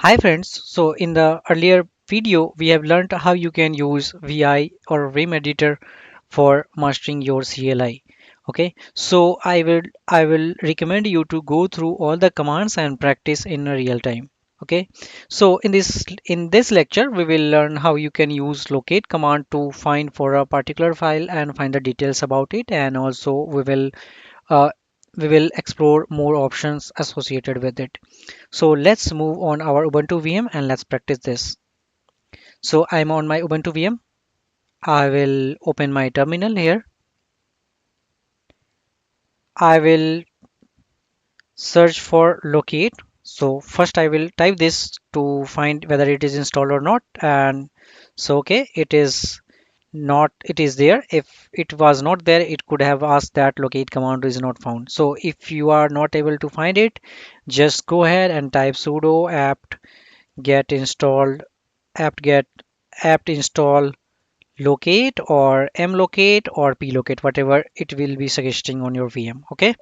Hi friends, so in the earlier video we have learned how you can use VI or Vim editor for mastering your CLI. Okay, so I will recommend you to go through all the commands and practice in a real time. Okay, so in this lecture we will learn how you can use locate command to find for a particular file and find the details about it, and also uh, we will explore more options associated with it. So let's move on our Ubuntu VM and let's practice this. So I'm on my Ubuntu VM. I will open my terminal here. I will search for locate. So first I will type this to find whether it is installed or not. And so okay, it is not, it is there. If it was not there, it could have asked that locate command is not found. So if you are not able to find it, just go ahead and type sudo apt get installed apt get apt install locate or mlocate or plocate, whatever it will be suggesting on your VM. Okay,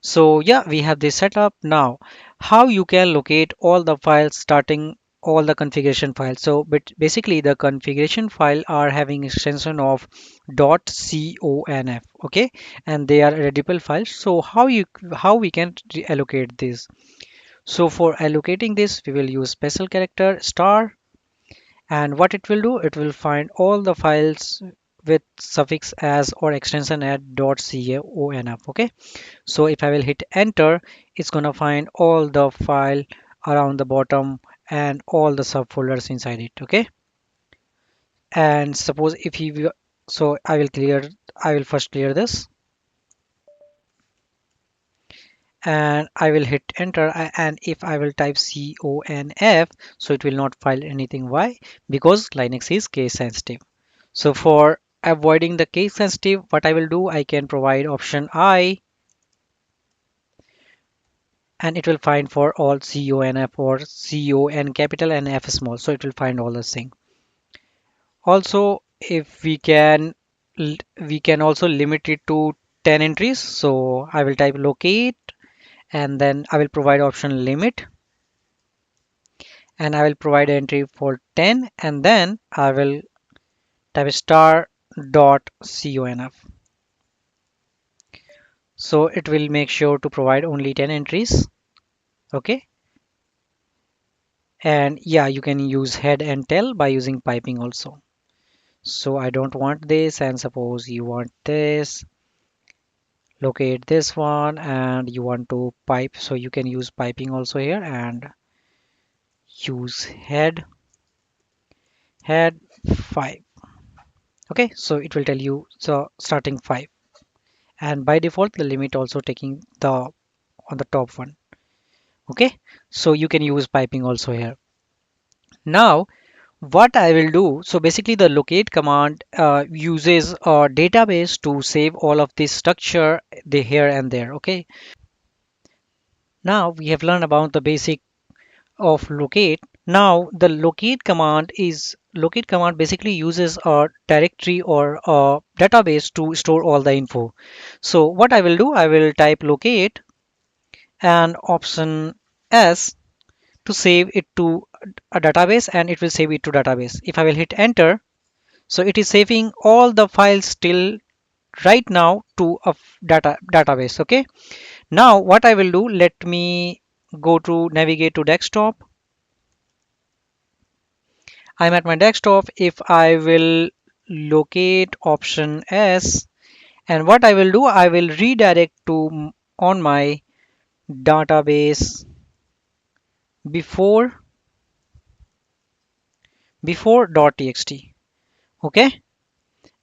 so yeah, we have this set up. Now how you can locate all the files, starting all the configuration files. So but basically the configuration file are having extension of .conf. Okay, and they are readable files. So how we can allocate this? So for allocating this we will use special character star, and what it will do, it will find all the files with suffix as or extension at .conf. Okay, so if I will hit enter, it's gonna find all the file around the bottom and all the subfolders inside it. Okay, and suppose if you, so I will first clear this and I will hit enter, and if I will type conf, so it will not find anything. Why? Because Linux is case sensitive. So for avoiding the case sensitive, what I will do, I can provide option I, and it will find for all conf or con capital and f small. So it will find all this thing. Also, if we can also limit it to 10 entries. So I will type locate and then I will provide option limit, and I will provide entry for 10, and then I will type star dot conf. So it will make sure to provide only 10 entries. Okay, and yeah, you can use head and tail by using piping also. So I don't want this, and suppose you want this, locate this one, and you want to pipe, so you can use piping also here and use head 5. Okay, so it will tell you so starting 5, and by default the limit also taking the on the top one. Okay, so you can use piping also here. Now what I will do, so basically the locate command uses a database to save all of this structure the here and there. Okay, now we have learned about the basic of locate. Now the locate command basically uses a directory or a database to store all the info. So what I will do, I will type locate and option S to save it to a database, and it will save it to database. If I will hit enter, so it is saving all the files still right now to a database. Okay, now what I will do, let me go to navigate to desktop. I'm at my desktop. If I will locate option S, and what I will do, I will redirect to on my database before before.txt. Okay,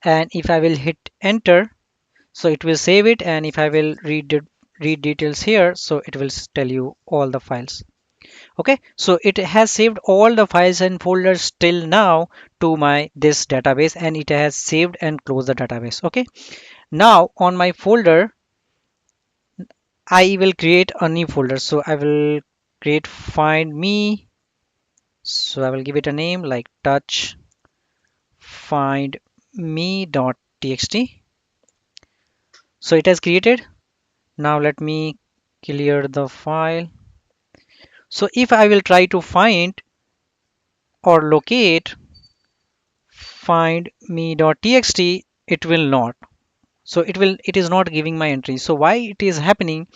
and if I will hit enter, so it will save it, and if I will read details here, so it will tell you all the files. Okay, so it has saved all the files and folders till now to my this database, and it has saved and closed the database. Okay, now on my folder I will create a new folder. So I will create find me, so I will give it a name like touch find me.txt. So it has created. Now let me clear the file. So if I will try to find or locate find me.txt, it will not. So it is not giving my entry. So why it is happening?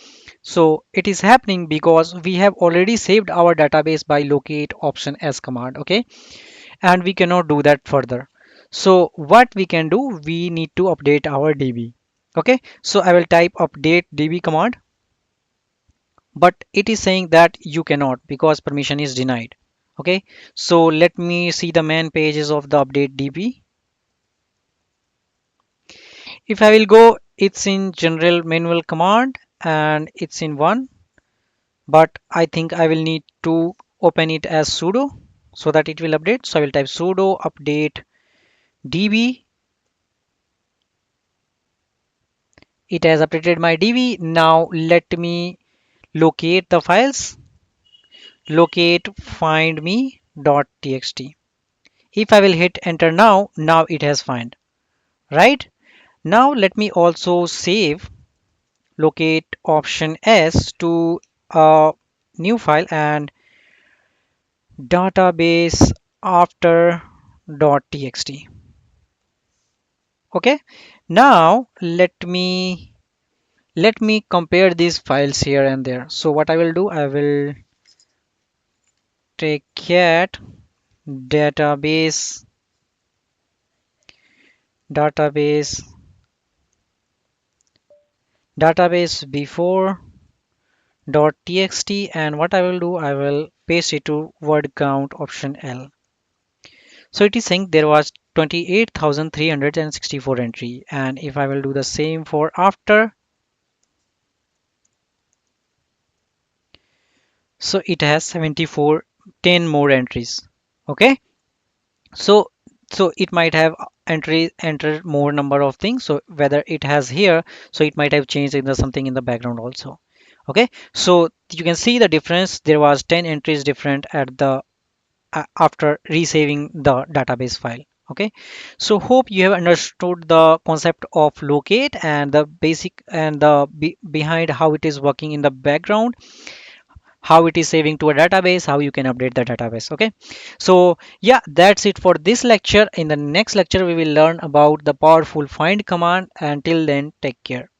So it is happening because we have already saved our database by locate option s command, okay? And we cannot do that further. So what we can do, we need to update our DB. Okay, so I will type update DB command, but it is saying that you cannot because permission is denied. Okay, so let me see the main pages of the update DB. If I will go, it's in general manual command and it's in one, but I think I will need to open it as sudo so that it will update. So I will type sudo update DB. It has updated my DB. Now let me locate the files. Locate find me dot txt. If I will hit enter now, now it has find, right? Now let me also save locate option S to a new file and database after dot txt. Okay. Now let me compare these files here and there. So what I will do, I will take cat database database database before dot txt, and what I will do, I will paste it to word count option L. So it is saying there was 28,364 entry, and if I will do the same for after, so it has 74 10 more entries. Okay, so it might have entered more number of things. So whether it has here, so it might have changed in the something in the background also. Okay, so you can see the difference. There was 10 entries different at the after resaving the database file. Okay, so hope you have understood the concept of locate and the basic and the behind how it is working in the background, how it is saving to a database, how you can update the database. Okay, so yeah, that's it for this lecture. In the next lecture we will learn about the powerful find command. Until then, take care.